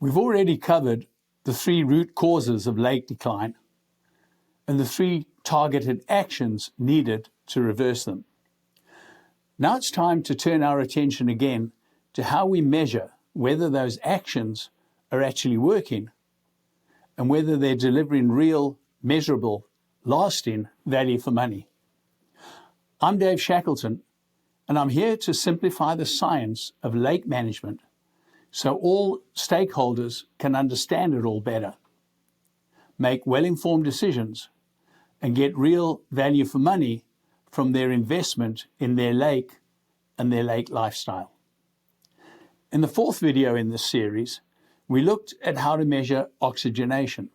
We've already covered the 3 root causes of lake decline and the 3 targeted actions needed to reverse them. Now it's time to turn our attention again to how we measure whether those actions are actually working and whether they're delivering real, measurable, lasting value for money. I'm Dave Shackleton, and I'm here to simplify the science of lake management so all stakeholders can understand it all better, make well-informed decisions, and get real value for money from their investment in their lake and their lake lifestyle. In the 4th video in this series, we looked at how to measure oxygenation.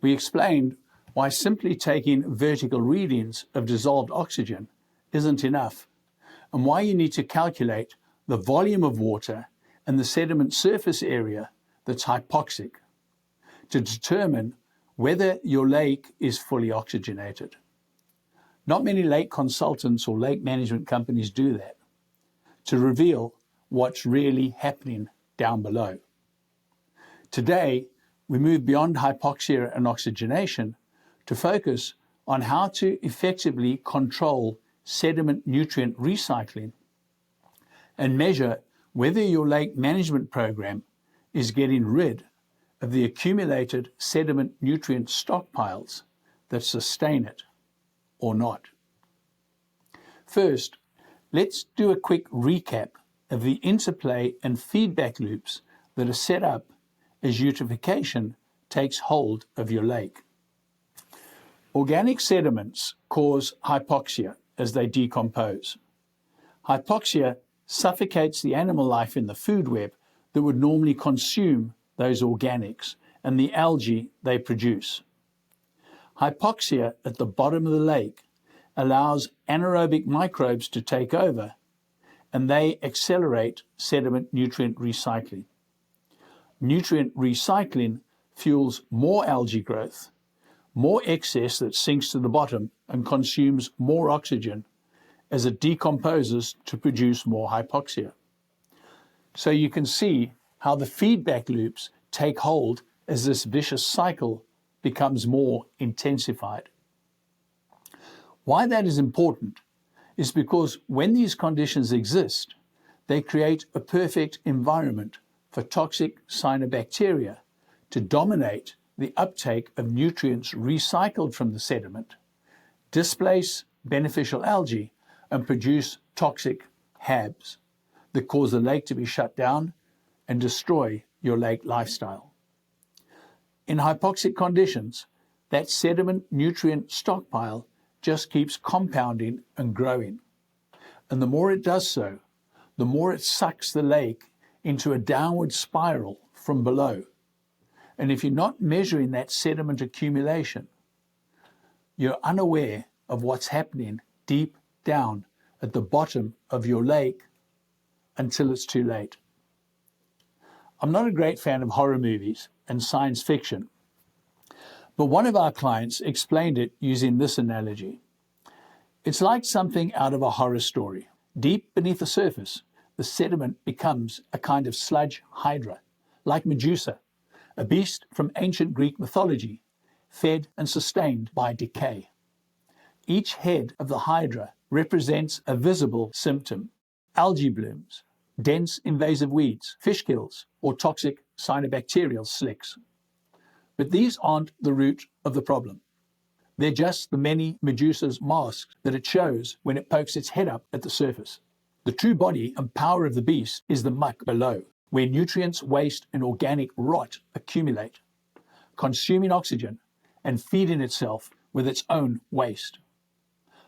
We explained why simply taking vertical readings of dissolved oxygen isn't enough, and why you need to calculate the volume of water and the sediment surface area that's hypoxic to determine whether your lake is fully oxygenated. Not many lake consultants or lake management companies do that, to reveal what's really happening down below. Today, we move beyond hypoxia and oxygenation to focus on how to effectively control sediment nutrient recycling and measure whether your lake management program is getting rid of the accumulated sediment nutrient stockpiles that sustain it or not. First, let's do a quick recap of the interplay and feedback loops that are set up as eutrophication takes hold of your lake. Organic sediments cause hypoxia as they decompose. Hypoxia suffocates the animal life in the food web that would normally consume those organics and the algae they produce. Hypoxia at the bottom of the lake allows anaerobic microbes to take over, and they accelerate sediment nutrient recycling. Nutrient recycling fuels more algae growth, more excess that sinks to the bottom and consumes more oxygen as it decomposes to produce more hypoxia. So you can see how the feedback loops take hold as this vicious cycle becomes more intensified. Why that is important is because when these conditions exist, they create a perfect environment for toxic cyanobacteria to dominate the uptake of nutrients recycled from the sediment, displace beneficial algae, and produce toxic HABs that cause the lake to be shut down and destroy your lake lifestyle. In hypoxic conditions, that sediment nutrient stockpile just keeps compounding and growing. And the more it does so, the more it sucks the lake into a downward spiral from below. And if you're not measuring that sediment accumulation, you're unaware of what's happening deep down at the bottom of your lake until it's too late. I'm not a great fan of horror movies and science fiction, but one of our clients explained it using this analogy. It's like something out of a horror story. Deep beneath the surface, the sediment becomes a kind of sludge Hydra, like Medusa, a beast from ancient Greek mythology, fed and sustained by decay. Each head of the Hydra represents a visible symptom: algae blooms, dense invasive weeds, fish kills, or toxic cyanobacterial slicks. But these aren't the root of the problem. They're just the many Medusa's masks that it shows when it pokes its head up at the surface. The true body and power of the beast is the muck below, where nutrients, waste, and organic rot accumulate, consuming oxygen and feeding itself with its own waste.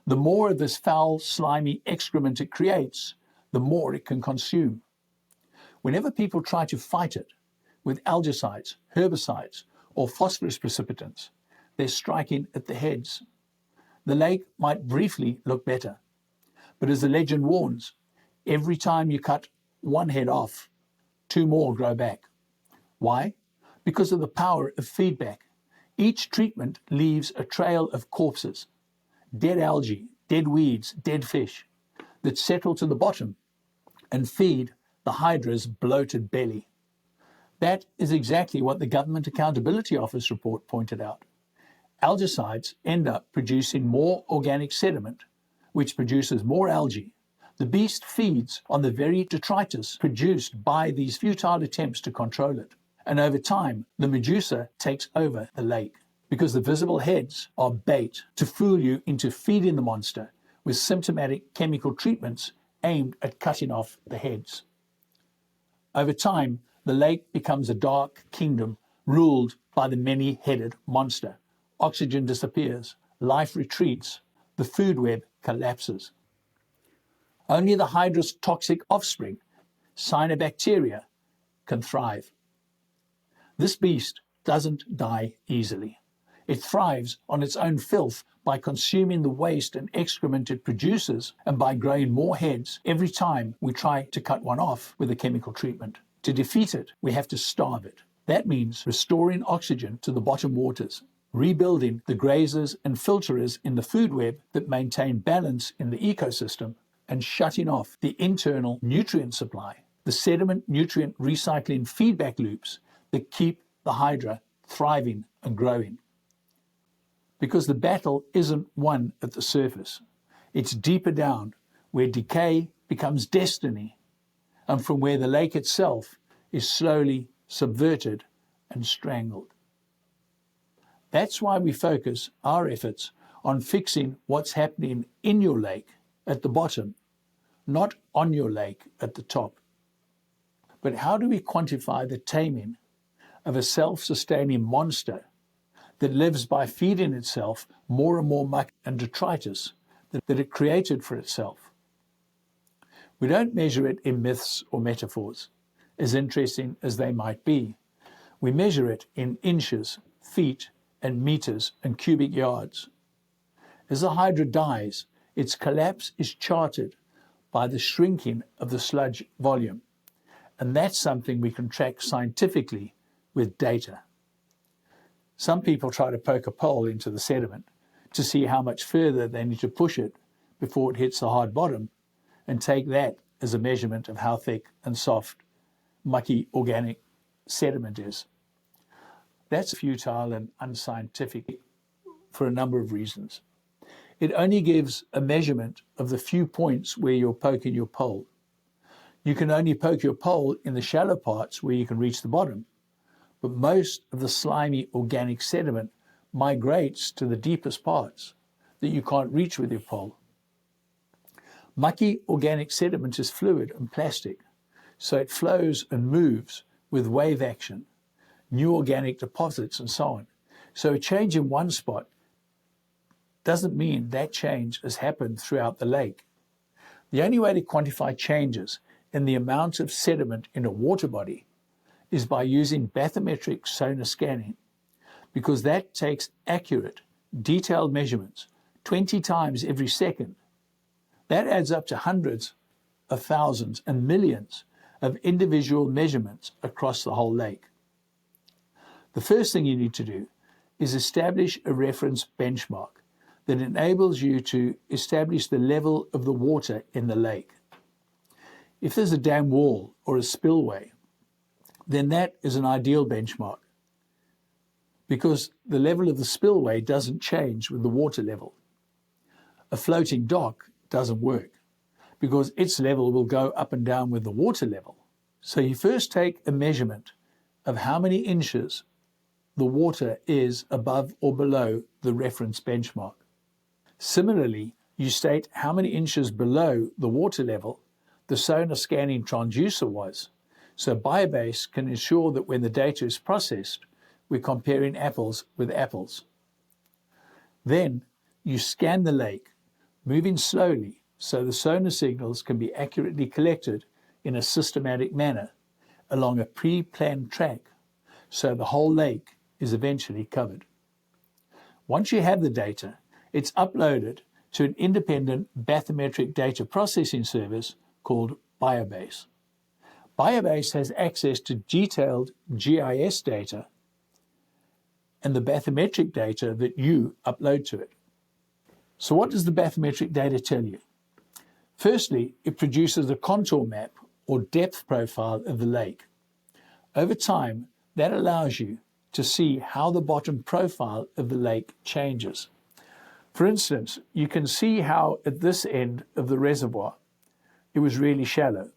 The more of this foul, slimy excrement it creates, the more it can consume. Whenever people try to fight it with algicides, herbicides, or phosphorus precipitants, they're striking at the heads. The lake might briefly look better, but as the legend warns, every time you cut one head off, 2 more grow back. Why? Because of the power of feedback. Each treatment leaves a trail of corpses, dead algae, dead weeds, dead fish, that settle to the bottom and feed the Hydra's bloated belly. That is exactly what the Government Accountability Office report pointed out. Algicides end up producing more organic sediment, which produces more algae. The beast feeds on the very detritus produced by these futile attempts to control it. And over time, the Medusa takes over the lake because the visible heads are bait to fool you into feeding the monster with symptomatic chemical treatments aimed at cutting off the heads. Over time, the lake becomes a dark kingdom ruled by the many-headed monster. Oxygen disappears, life retreats, the food web collapses. Only the Hydra's toxic offspring, cyanobacteria, can thrive. This beast doesn't die easily. It thrives on its own filth by consuming the waste and excrement it produces and by growing more heads every time we try to cut one off with a chemical treatment. To defeat it, we have to starve it. That means restoring oxygen to the bottom waters, rebuilding the grazers and filterers in the food web that maintain balance in the ecosystem, and shutting off the internal nutrient supply, the sediment nutrient recycling feedback loops that keep the Hydra thriving and growing. Because the battle isn't won at the surface. It's deeper down, where decay becomes destiny, and from where the lake itself is slowly subverted and strangled. That's why we focus our efforts on fixing what's happening in your lake at the bottom, not on your lake at the top. But how do we quantify the taming of a self-sustaining monster that lives by feeding itself more and more muck and detritus that it created for itself? We don't measure it in myths or metaphors, as interesting as they might be. We measure it in inches, feet, and meters and cubic yards. As the Hydra dies, its collapse is charted by the shrinking of the sludge volume, and that's something we can track scientifically with data. Some people try to poke a pole into the sediment to see how much further they need to push it before it hits the hard bottom, and take that as a measurement of how thick and soft, mucky organic sediment is. That's futile and unscientific for a number of reasons. It only gives a measurement of the few points where you're poking your pole. You can only poke your pole in the shallow parts where you can reach the bottom, but most of the slimy organic sediment migrates to the deepest parts that you can't reach with your pole. Mucky organic sediment is fluid and plastic, so it flows and moves with wave action, new organic deposits and so on. So a change in one spot doesn't mean that change has happened throughout the lake. The only way to quantify changes in the amount of sediment in a water body is by using bathymetric sonar scanning, because that takes accurate, detailed measurements 20 times every second. That adds up to hundreds of thousands and millions of individual measurements across the whole lake. The first thing you need to do is establish a reference benchmark that enables you to establish the level of the water in the lake. If there's a dam wall or a spillway, then that is an ideal benchmark, because the level of the spillway doesn't change with the water level. A floating dock doesn't work, because its level will go up and down with the water level. So you first take a measurement of how many inches the water is above or below the reference benchmark. Similarly, you state how many inches below the water level the sonar scanning transducer was, so BioBase can ensure that when the data is processed, we're comparing apples with apples. Then you scan the lake, moving slowly so the sonar signals can be accurately collected in a systematic manner along a pre-planned track, so the whole lake is eventually covered. Once you have the data, it's uploaded to an independent bathymetric data processing service called BioBase. BioBase has access to detailed GIS data and the bathymetric data that you upload to it. So what does the bathymetric data tell you? Firstly, it produces a contour map or depth profile of the lake. Over time, that allows you to see how the bottom profile of the lake changes. For instance, you can see how at this end of the reservoir, it was really shallow,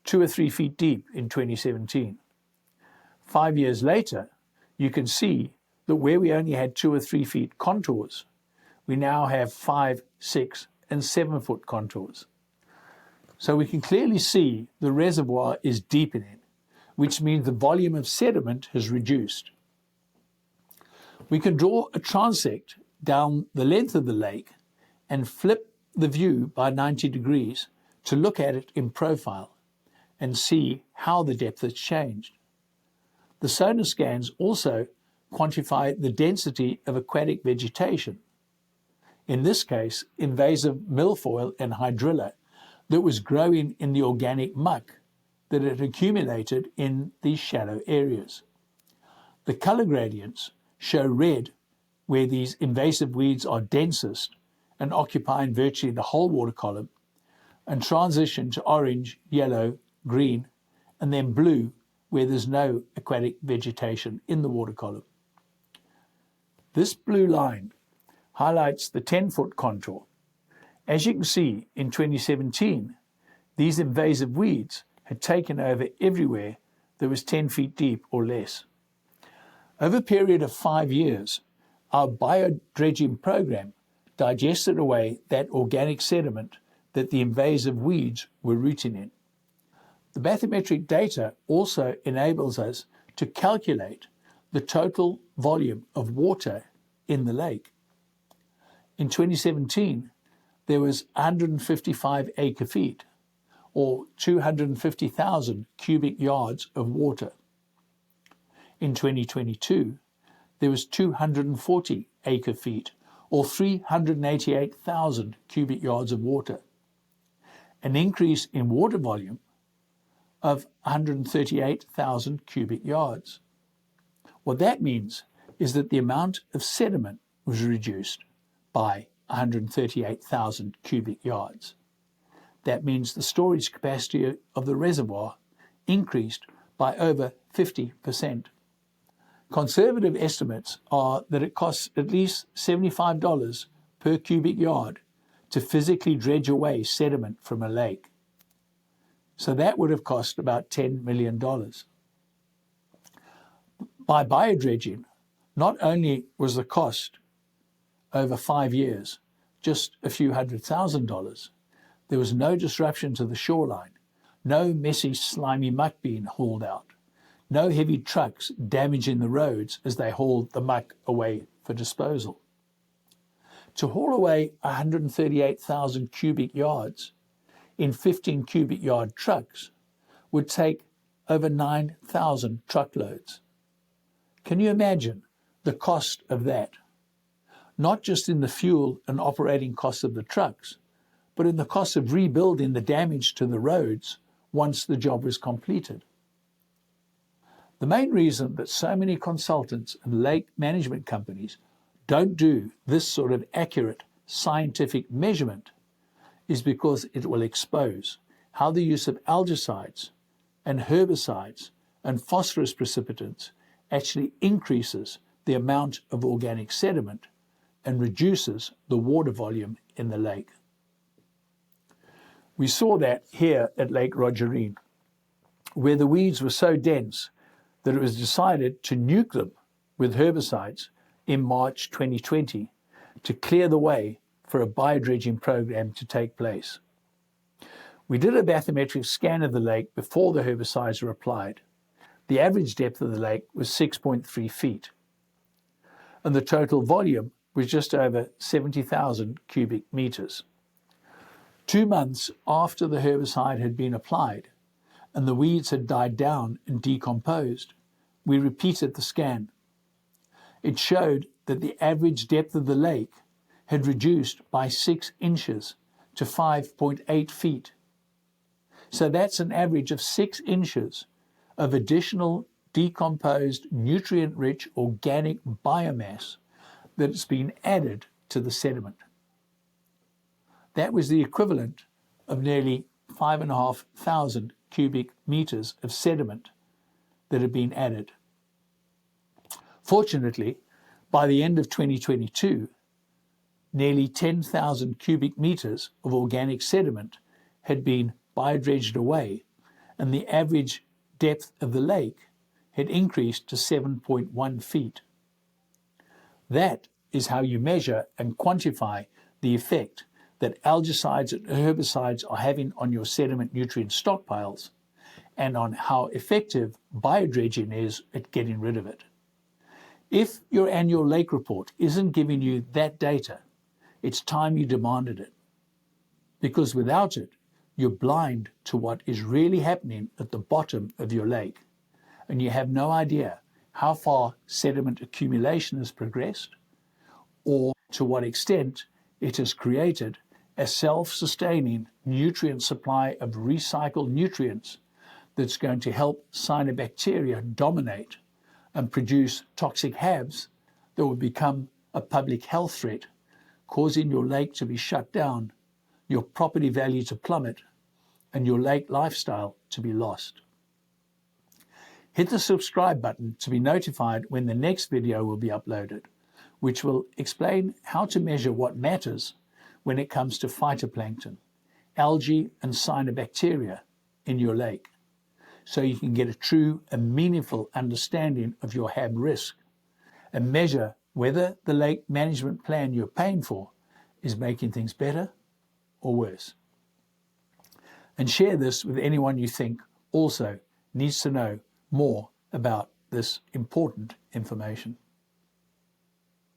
2 or 3 feet deep in 2017. 5 years later, you can see that where we only had 2 or 3 feet contours, we now have 5, 6, and 7 foot contours. So we can clearly see the reservoir is deepening, which means the volume of sediment has reduced. We can draw a transect down the length of the lake and flip the view by 90 degrees to look at it in profile and see how the depth has changed. The sonar scans also quantify the density of aquatic vegetation, in this case invasive milfoil and hydrilla, that was growing in the organic muck that had accumulated in these shallow areas. The color gradients show red where these invasive weeds are densest and occupying virtually the whole water column, and transition to orange, yellow, green, and then blue where there's no aquatic vegetation in the water column. This blue line highlights the 10-foot contour. As you can see, in 2017, these invasive weeds had taken over everywhere that was 10 feet deep or less. Over a period of 5 years, our bio-dredging program digested away that organic sediment that the invasive weeds were rooting in. The bathymetric data also enables us to calculate the total volume of water in the lake. In 2017, there was 155 acre-feet, or 250,000 cubic yards of water. In 2022, there was 240 acre-feet, or 388,000 cubic yards of water, an increase in water volume of 138,000 cubic yards. What that means is that the amount of sediment was reduced by 138,000 cubic yards. That means the storage capacity of the reservoir increased by over 50%. Conservative estimates are that it costs at least $75 per cubic yard to physically dredge away sediment from a lake. So that would have cost about $10 million. By bio-dredging, not only was the cost over 5 years just a few $100,000, there was no disruption to the shoreline, no messy, slimy muck being hauled out, no heavy trucks damaging the roads as they hauled the muck away for disposal. To haul away 138,000 cubic yards in 15 cubic yard trucks would take over 9,000 truckloads. Can you imagine the cost of that? Not just in the fuel and operating costs of the trucks, but in the cost of rebuilding the damage to the roads once the job was completed. The main reason that so many consultants and lake management companies don't do this sort of accurate scientific measurement is because it will expose how the use of algicides and herbicides and phosphorus precipitants actually increases the amount of organic sediment and reduces the water volume in the lake. We saw that here at Lake Rogerene, where the weeds were so dense that it was decided to nuke them with herbicides in March 2020 to clear the way for a bio-dredging program to take place. We did a bathymetric scan of the lake before the herbicides were applied. The average depth of the lake was 6.3 feet, and the total volume was just over 70,000 cubic meters. 2 months after the herbicide had been applied and the weeds had died down and decomposed, we repeated the scan. It showed that the average depth of the lake had reduced by 6 inches to 5.8 feet. So that's an average of 6 inches of additional decomposed, nutrient-rich organic biomass that's been added to the sediment. That was the equivalent of nearly 5,500 cubic meters of sediment that had been added. Fortunately, by the end of 2022, nearly 10,000 cubic meters of organic sediment had been bio-dredged away, and the average depth of the lake had increased to 7.1 feet. That is how you measure and quantify the effect that algicides and herbicides are having on your sediment nutrient stockpiles, and on how effective bio-dredging is at getting rid of it. If your annual lake report isn't giving you that data, it's time you demanded it. Because without it, you're blind to what is really happening at the bottom of your lake, and you have no idea how far sediment accumulation has progressed, or to what extent it has created a self-sustaining nutrient supply of recycled nutrients that's going to help cyanobacteria dominate and produce toxic HABs that will become a public health threat, causing your lake to be shut down, your property value to plummet, and your lake lifestyle to be lost. Hit the subscribe button to be notified when the next video will be uploaded, which will explain how to measure what matters when it comes to phytoplankton, algae and cyanobacteria in your lake, so you can get a true and meaningful understanding of your HAB risk and measure whether the lake management plan you're paying for is making things better or worse. And share this with anyone you think also needs to know more about this important information.